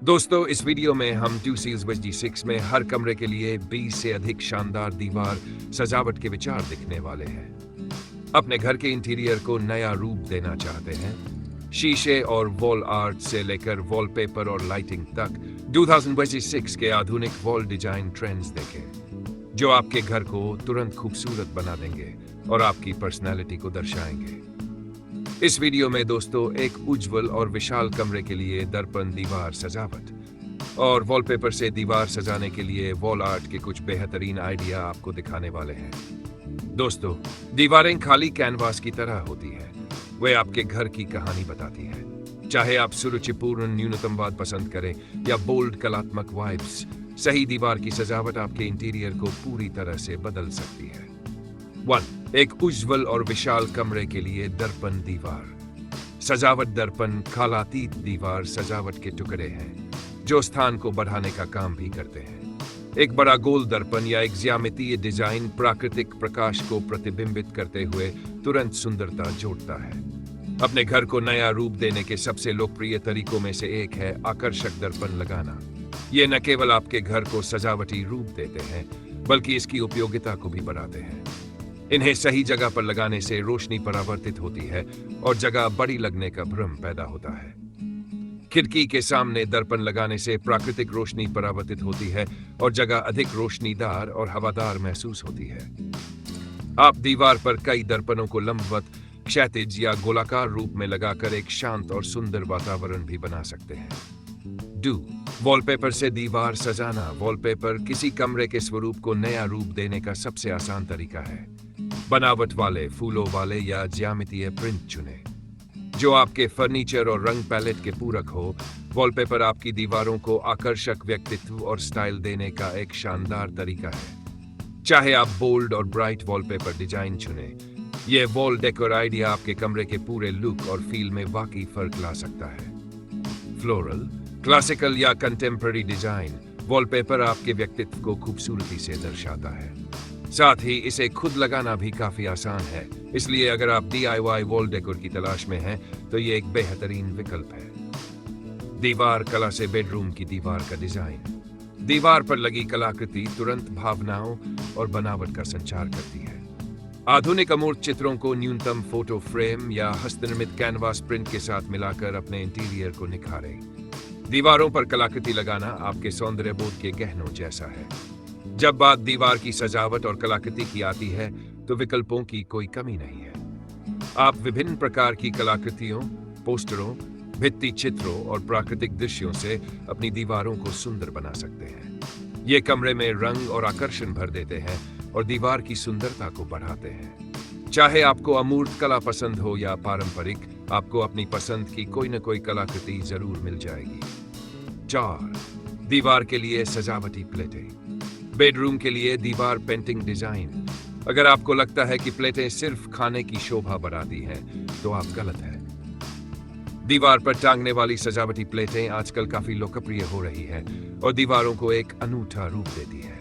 दोस्तों, इस वीडियो में हम 2 Seals West G6 में हर कमरे के लिए 20 से अधिक शानदार दीवार सजावट के विचार दिखने वाले हैं। अपने घर के इंटीरियर को नया रूप देना चाहते हैं? शीशे और वॉल आर्ट से लेकर वॉलपेपर और लाइटिंग तक 2000 West G6 के आधुनिक वॉल डिजाइन ट्रेंड्स देखें, जो आपके घर को तुरंत खूबसूरत बना देंगे और आपकी पर्सनैलिटी को दर्शाएंगे। इस वीडियो में दोस्तों एक उज्जवल और विशाल कमरे के लिए दर्पण दीवार सजावट और वॉलपेपर से दीवार सजाने के लिए वॉल आर्ट के कुछ बेहतरीन आइडिया आपको दिखाने वाले हैं। दोस्तों, दीवारें खाली कैनवास की तरह होती है, वे आपके घर की कहानी बताती है। चाहे आप सुरुचिपूर्ण न्यूनतमवाद पसंद करें या बोल्ड कलात्मक वाइब्स, सही दीवार की सजावट आपके इंटीरियर को पूरी तरह से बदल सकती है। 1. एक उज्जवल और विशाल कमरे के लिए दर्पण दीवार सजावट। दर्पण कालातीत दीवार सजावट के टुकड़े हैं जो स्थान को बढ़ाने का काम भी करते हैं। एक बड़ा गोल दर्पण या एक ज्यामितीय डिजाइन प्राकृतिक प्रकाश को प्रतिबिंबित करते हुए तुरंत सुंदरता जोड़ता है। अपने घर को नया रूप देने के सबसे लोकप्रिय तरीकों में से एक है आकर्षक दर्पण लगाना। ये न केवल आपके घर को सजावटी रूप देते हैं, बल्कि इसकी उपयोगिता को भी बढ़ाते हैं। इन्हें सही जगह पर लगाने से रोशनी परावर्तित होती है और जगह बड़ी लगने का भ्रम पैदा होता है। खिड़की के सामने दर्पण लगाने से प्राकृतिक रोशनी परावर्तित होती है और जगह अधिक रोशनीदार और हवादार महसूस होती है। आप दीवार पर कई दर्पणों को लंबवत, क्षैतिज या गोलाकार रूप में लगाकर एक शांत और सुंदर वातावरण भी बना सकते हैं। 2. वॉलपेपर से दीवार सजाना। वॉलपेपर किसी कमरे के स्वरूप को नया रूप देने का सबसे आसान तरीका है। बनावट वाले, फूलों वाले या ज्यामितीय प्रिंट चुनें जो आपके फर्नीचर और रंग पैलेट के पूरक हो। वॉलपेपर आपकी दीवारों को आकर्षक व्यक्तित्व और स्टाइल देने का एक शानदार तरीका है। चाहे आप बोल्ड और ब्राइट वॉलपेपर डिजाइन चुनें, यह वॉल डेकोर आइडिया आपके कमरे के पूरे लुक और फील में वाकई फर्क ला सकता है। फ्लोरल, क्लासिकल या कंटेम्पररी डिजाइन। वॉलपेपर आपके व्यक्तित्व को खूबसूरती से दर्शाता है, साथ ही इसे खुद लगाना भी काफी आसान है। इसलिए अगर आप DIY वॉल डेकोर की तलाश में हैं, तो ये एक बेहतरीन विकल्प है। दीवार कला से बेडरूम की दीवार का डिजाइन। दीवार पर लगी कलाकृति तुरंत भावनाओं और बनावट का संचार करती है। आधुनिक अमूर्त चित्रों को न्यूनतम फोटो फ्रेम या हस्तनिर्मित कैनवास प्रिंट के साथ मिलाकर अपने इंटीरियर को निखारें। दीवारों पर कलाकृति लगाना आपके सौंदर्य बोध के गहनों जैसा है। जब बात दीवार की सजावट और कलाकृति की आती है, तो विकल्पों की कोई कमी नहीं है। आप विभिन्न प्रकार की कलाकृतियों, पोस्टरों, भित्ति चित्रों और प्राकृतिक दृश्यों से अपनी दीवारों को सुंदर बना सकते हैं। ये कमरे में रंग और आकर्षण भर देते हैं और दीवार की सुंदरता को बढ़ाते हैं। चाहे आपको अमूर्त कला पसंद हो या पारंपरिक, आपको अपनी पसंद की कोई न कोई कलाकृति जरूर मिल जाएगी। 4. दीवार के लिए सजावटी प्लेटें। बेडरूम के लिए दीवार पेंटिंग डिजाइन। अगर आपको लगता है कि प्लेटें सिर्फ खाने की शोभा बढ़ाती हैं, तो आप गलत हैं। दीवार पर टांगने वाली सजावटी प्लेटें आजकल काफी लोकप्रिय हो रही हैं और दीवारों को एक अनूठा रूप देती है।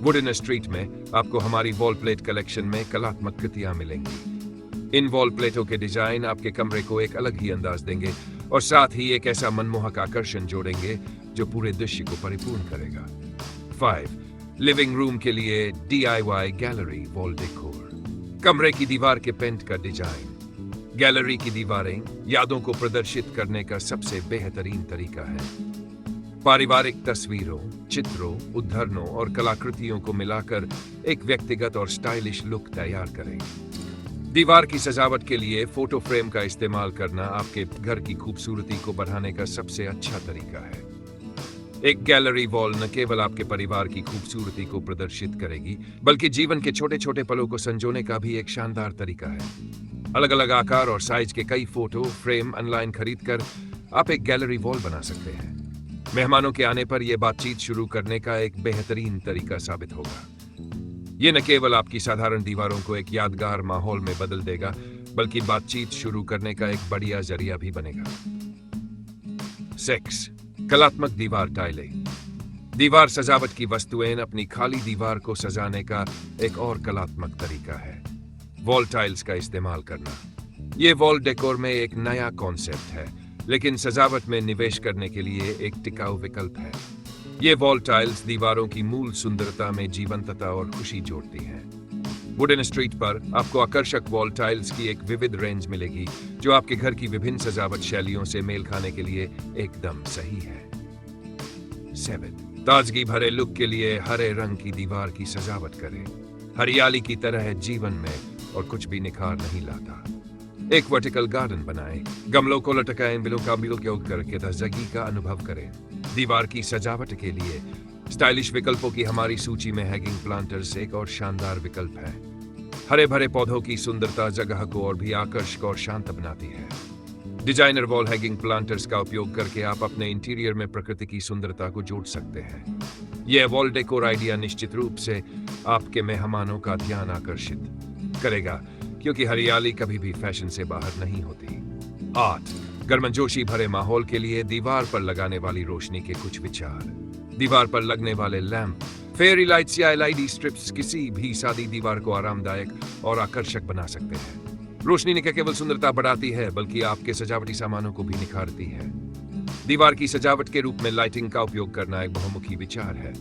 वुडन स्ट्रीट में आपको हमारी वॉल प्लेट कलेक्शन में कलात्मक कृतियां मिलेंगी। इन वॉल प्लेटों के डिजाइन आपके कमरे को एक अलग ही अंदाज देंगे और साथ ही एक ऐसा मनमोहक आकर्षण जोड़ेंगे जो पूरे दृश्य को परिपूर्ण करेगा। 5. लिविंग रूम के लिए DIY गैलरी वॉल डेकोर। कमरे की दीवार के पेंट का डिजाइन। गैलरी की दीवारें यादों को प्रदर्शित करने का सबसे बेहतरीन तरीका है। पारिवारिक तस्वीरों, चित्रों, उद्धरणों और कलाकृतियों को मिलाकर एक व्यक्तिगत और स्टाइलिश लुक तैयार करें। दीवार की सजावट के लिए फोटो फ्रेम का इस्तेमाल करना आपके घर की खूबसूरती को बढ़ाने का सबसे अच्छा तरीका है। एक गैलरी वॉल न केवल आपके परिवार की खूबसूरती को प्रदर्शित करेगी, बल्कि जीवन के छोटे छोटे पलों को संजोने का भी एक शानदार तरीका है। अलग अलग आकार और साइज के कई फोटो फ्रेम ऑनलाइन खरीदकर आप एक गैलरी वॉल बना सकते हैं। मेहमानों के आने पर यह बातचीत शुरू करने का एक बेहतरीन तरीका साबित होगा। ये न केवल आपकी साधारण दीवारों को एक यादगार माहौल में बदल देगा, बल्कि बातचीत शुरू करने का एक बढ़िया जरिया भी बनेगा। 6. कलात्मक दीवार टाइलें। दीवार सजावट की वस्तुएं अपनी खाली दीवार को सजाने का एक और कलात्मक तरीका है वॉल टाइल्स का इस्तेमाल करना। ये वॉल डेकोर में एक नया कॉन्सेप्ट है लेकिन सजावट में निवेश करने के लिए एक टिकाऊ विकल्प है। ये वॉल टाइल्स दीवारों की मूल सुंदरता में जीवंतता और खुशी जोड़ती हैं। वुडन स्ट्रीट पर आपको आकर्षक वॉल टाइल्स की एक विविध रेंज मिलेगी, जो आपके घर की विभिन्न सजावट शैलियों से मेल खाने के लिए एकदम सही है। 7. ताजगी भरे लुक के लिए हरे रंग की दीवार की सजावट करें। हरियाली की तरह जीवन में और कुछ भी निखार नहीं लाता। एक वर्टिकल गार्डन बनाएं, गमलों को लटकाएं, बिलों का उपयोग करके ताजगी का अनुभव करें। दीवार की सजावट के लिए स्टाइलिश विकल्पों की हमारी सूची में हैंगिंग प्लांटर्स एक और शानदार विकल्प है। हरे भरे पौधों की सुंदरता जगह को और भी आकर्षक और शांत बनाती है। डिजाइनर वॉल हैंगिंग प्लांटर्स का उपयोग करके आप अपने इंटीरियर में प्रकृति की सुंदरता को जोड़ सकते हैं। यह वॉल डेकोर आइडिया निश्चित रूप से आपके मेहमानों का ध्यान आकर्षित करेगा, क्योंकि हरियाली कभी भी फैशन से बाहर नहीं होती। 8. गर्मजोशी भरे माहौल के लिए दीवार पर लगाने वाली रोशनी के कुछ विचार। दीवार पर लगने वाले लैंप, फेरी लाइट्स या एलईडी स्ट्रिप्स किसी भी सादी दीवार को आरामदायक और आकर्षक बना सकते हैं। रोशनी न केवल सुंदरता बढ़ाती है, बल्कि आपके सजावटी सामानों को भी निखारती है। दीवार की सजावट के रूप में लाइटिंग का उपयोग करना एक बहुमुखी विचार है।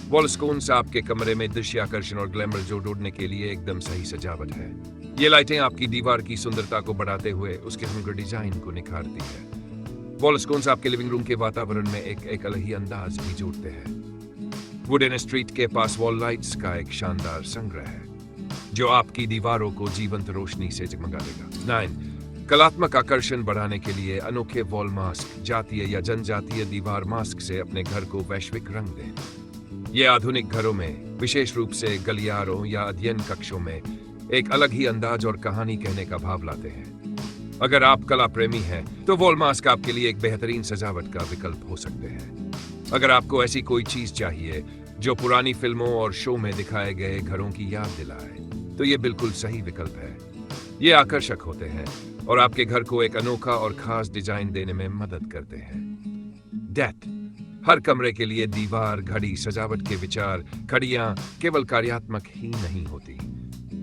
वॉल स्कोन्स आपके कमरे में दृश्य आकर्षण और ग्लैमर जोड़ने के लिए एकदम सही सजावट है। ये लाइटें आपकी दीवार की सुंदरता को बढ़ाते हुए उसके समग्र डिजाइन को निखारती है। वॉल स्कोन्स आपके लिविंग रूम के वातावरण में एक अलग ही अंदाज भी जोड़ते हैं। वुडन स्ट्रीट के पास वॉल लाइट्स का एक शानदार संग्रह है, जो आपकी दीवारों को जीवंत रोशनी से जगमगा देगा। 9. कलात्मक आकर्षण बढ़ाने के लिए अनोखे वॉल मास्क, जातीय या जनजातीय दीवार मास्क से अपने घर को वैश्विक रंग दें। ये आधुनिक घरों में, विशेष रूप से गलियारों या अध्ययन कक्षों में, एक अलग ही अंदाज और कहानी कहने का भाव लाते हैं। अगर आप कला प्रेमी हैं, तो वॉल मास्क आपके लिए एक बेहतरीन सजावट का विकल्प हो सकते हैं। अगर आपको ऐसी कोई चीज चाहिए जो पुरानी फिल्मों और शो में दिखाए गए घरों की याद दिलाए, तो ये बिल्कुल सही विकल्प है। ये आकर्षक होते हैं और आपके घर को एक अनोखा और खास डिजाइन देने में मदद करते हैं। डेप्थ, हर कमरे के लिए दीवार, घड़ी, सजावट के विचार। घड़ियां केवल कार्यात्मक ही नहीं होती,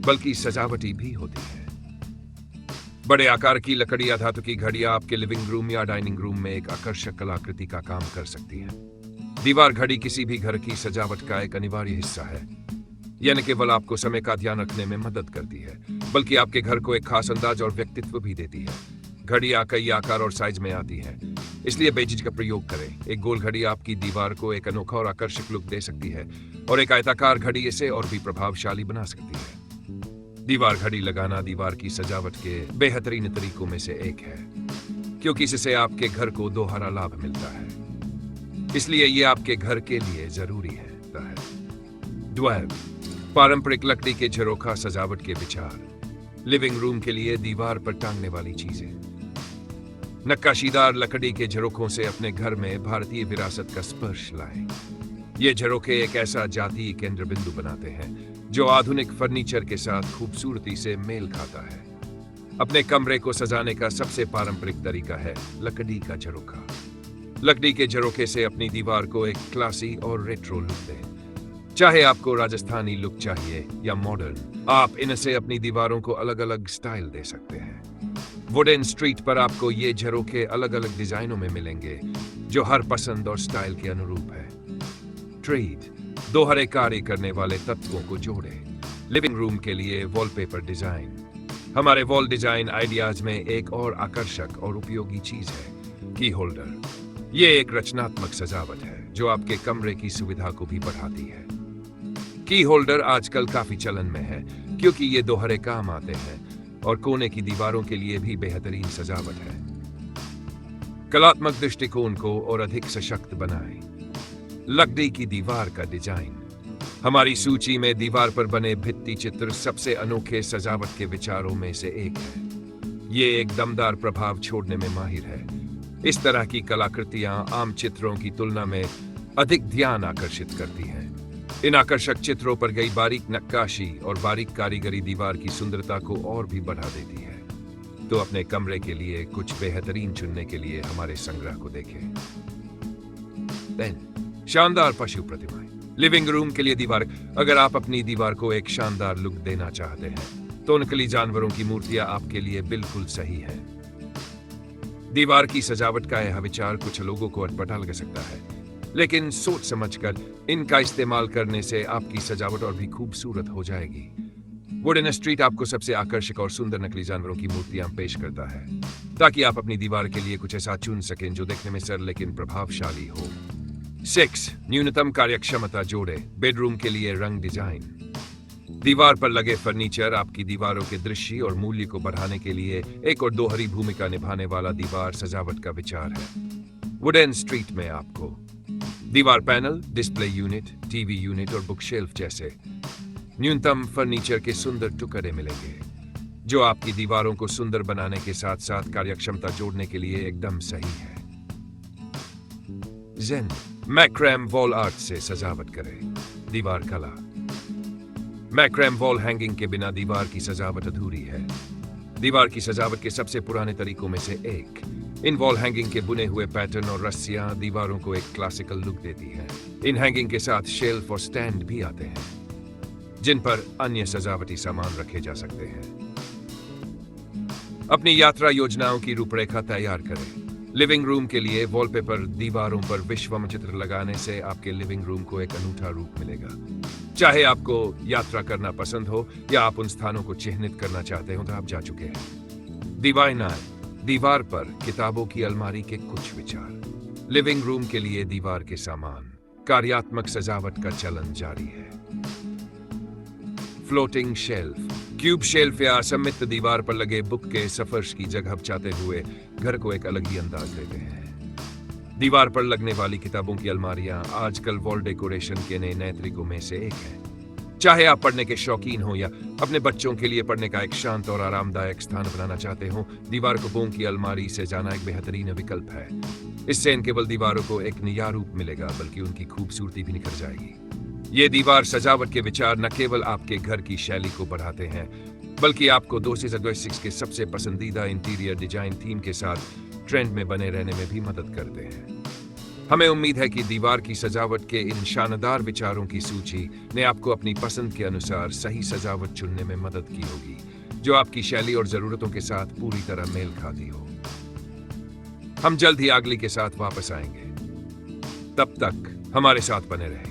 बल्कि सजावटी भी होती है। बड़े आकार की लकड़ी या धातु की घड़ियां आपके लिविंग रूम या डाइनिंग रूम में एक आकर्षक कलाकृति का काम कर सकती हैं। दीवार घड़ी किसी भी घर की सजावट का एक अनिवार्य हिस्सा है। यह न केवल आपको समय का ध्यान रखने में मदद करती है, बल्कि आपके घर को एक खास अंदाज और व्यक्तित्व भी देती है। घड़ियां कई आकार और साइज में आती हैं, इसलिए बेझिझक का प्रयोग करें। एक गोल घड़ी आपकी दीवार को एक अनोखा और आकर्षक लुक दे सकती है, और एक आयताकार घड़ी इसे और भी प्रभावशाली बना सकती है। दीवार घड़ी लगाना दीवार की सजावट के बेहतरीन तरीकों में से एक है, क्योंकि इससे आपके घर को दोहरा लाभ मिलता है, इसलिए ये आपके घर के लिए जरूरी है। 12. पारंपरिक लकड़ी के झरोखा सजावट के विचार। लिविंग रूम के लिए दीवार पर टांगने वाली चीजें। नक्काशीदार लकड़ी के झरोखों से अपने घर में भारतीय विरासत का स्पर्श लाएं। ये झरोखे एक ऐसा जातीय केंद्र बिंदु बनाते हैं जो आधुनिक फर्नीचर के साथ खूबसूरती से मेल खाता है। अपने कमरे को सजाने का सबसे पारंपरिक तरीका है लकड़ी का झरोखा। लकड़ी के झरोखे से अपनी दीवार को एक क्लासी और रेट्रो लुक दें। चाहे आपको राजस्थानी लुक चाहिए या मॉडर्न, आप इनसे अपनी दीवारों को अलग अलग स्टाइल दे सकते हैं। वुडन स्ट्रीट पर आपको ये झरोखे अलग अलग डिजाइनों में मिलेंगे, जो हर पसंद और स्टाइल के अनुरूप है। ट्रेड, दोहरे कार्य करने वाले तत्वों को जोड़े। लिविंग रूम के लिए वॉलपेपर डिजाइन। हमारे वॉल डिजाइन आइडियाज में एक और आकर्षक और उपयोगी चीज है की होल्डर। ये एक रचनात्मक सजावट है जो आपके कमरे की सुविधा को भी बढ़ाती है। की होल्डर आजकल काफी चलन में है, क्योंकि ये दोहरे काम आते हैं और कोने की दीवारों के लिए भी बेहतरीन सजावट है। कलात्मक दृष्टिकोण को और अधिक सशक्त बनाएं। लकड़ी की दीवार का डिजाइन। हमारी सूची में दीवार पर बने भित्ति चित्र सबसे अनोखे सजावट के विचारों में से एक है। ये एक दमदार प्रभाव छोड़ने में माहिर है। इस तरह की कलाकृतियां आम चित्रों की तुलना में अधिक ध्यान आकर्षित करती हैं। इन आकर्षक चित्रों पर गई बारीक नक्काशी और बारीक कारीगरी दीवार की सुंदरता को और भी बढ़ा देती है। तो अपने कमरे के लिए कुछ बेहतरीन चुनने के लिए हमारे संग्रह को देखें। शानदार पशु प्रतिमाएं। लिविंग रूम के लिए दीवार। अगर आप अपनी दीवार को एक शानदार लुक देना चाहते हैं, तो नकली जानवरों की मूर्तियां आपके लिए बिल्कुल सही है। दीवार की सजावट का यह विचार कुछ लोगों को अटपटा लग सकता है, लेकिन सोच समझकर इनका इस्तेमाल करने से आपकी सजावट और भी खूबसूरत हो जाएगी। वुडन स्ट्रीट आपको सबसे आकर्षक और सुंदर नकली जानवरों की मूर्तियां पेश करता है, ताकि आप अपनी दीवार के लिए कुछ ऐसा चुन सकें जो देखने में सरल लेकिन प्रभावशाली हो। 6. न्यूनतम कार्यक्षमता जोड़े। बेडरूम के लिए रंग डिजाइन। दीवार पर लगे फर्नीचर आपकी दीवारों के दृश्य और मूल्य को बढ़ाने के लिए एक और दोहरी भूमिका निभाने वाला दीवार सजावट का विचार है। वुडन स्ट्रीट में आपको दीवार panel, display unit, TV unit और बुक शेल्फ जैसे न्यूनतम फर्नीचर के सुंदर टुकड़े मिलेंगे, जो आपकी दीवारों को सुंदर बनाने के साथ साथ कार्यक्षमता जोड़ने के लिए एकदम सही है। जेन मैक्रैम वॉल आर्ट से सजावट करें। दीवार कला। मैक्रैम वॉल हैंगिंग के बिना दीवार की सजावट अधूरी है। दीवार की सजावट के सबसे पुराने तरीकों में से एक। इन वॉल हैंगिंग के बुने हुए पैटर्न और रस्सियां दीवारों को एक क्लासिकल लुक देती हैं। इन हैंगिंग के साथ शेल्फ और स्टैंड भी आते हैं, जिन पर अन्य सजावटी सामान रखे जा सकते हैं। अपनी यात्रा योजनाओं की रूपरेखा तैयार करें। लिविंग रूम के लिए वॉलपेपर दीवारों पर विश्वम चित्र लगाने से आपके लिविंग रूम को एक अनूठा रूप मिलेगा। चाहे आपको यात्रा करना पसंद हो या आप उन स्थानों को चिह्नित करना चाहते हो तो आप जा चुके हैं। दीवार पर किताबों की अलमारी के कुछ विचार। लिविंग रूम के लिए दीवार के सामान। कार्यात्मक सजावट का चलन जारी है। Floating shelf. क्यूब शेल्फ या असममित दीवार पर लगे बुक के सफर्श की जगह बचाते हुए घर को एक अलग ही अंदाज देते हैं। दीवार पर लगने वाली किताबों की अलमारियां आजकल वॉल डेकोरेशन के नए तरीकों में से एक है। चाहे आप पढ़ने के शौकीन हो या अपने बच्चों के लिए पढ़ने का एक शांत और आरामदायक स्थान बनाना चाहते हो, दीवार कुपों की अलमारी से जाना एक बेहतरीन विकल्प है। इससे न केवल दीवारों को एक नया रूप मिलेगा, बल्कि उनकी खूबसूरती भी निखर जाएगी। ये दीवार सजावट के विचार न केवल आपके घर की शैली को बढ़ाते हैं, बल्कि आपको 2026 के सबसे पसंदीदा इंटीरियर डिजाइन थीम के साथ ट्रेंड में बने रहने में भी मदद करते हैं। हमें उम्मीद है कि दीवार की सजावट के इन शानदार विचारों की सूची ने आपको अपनी पसंद के अनुसार सही सजावट चुनने में मदद की होगी, जो आपकी शैली और जरूरतों के साथ पूरी तरह मेल खाती हो। हम जल्द ही अगली के साथ वापस आएंगे। तब तक हमारे साथ बने रहें।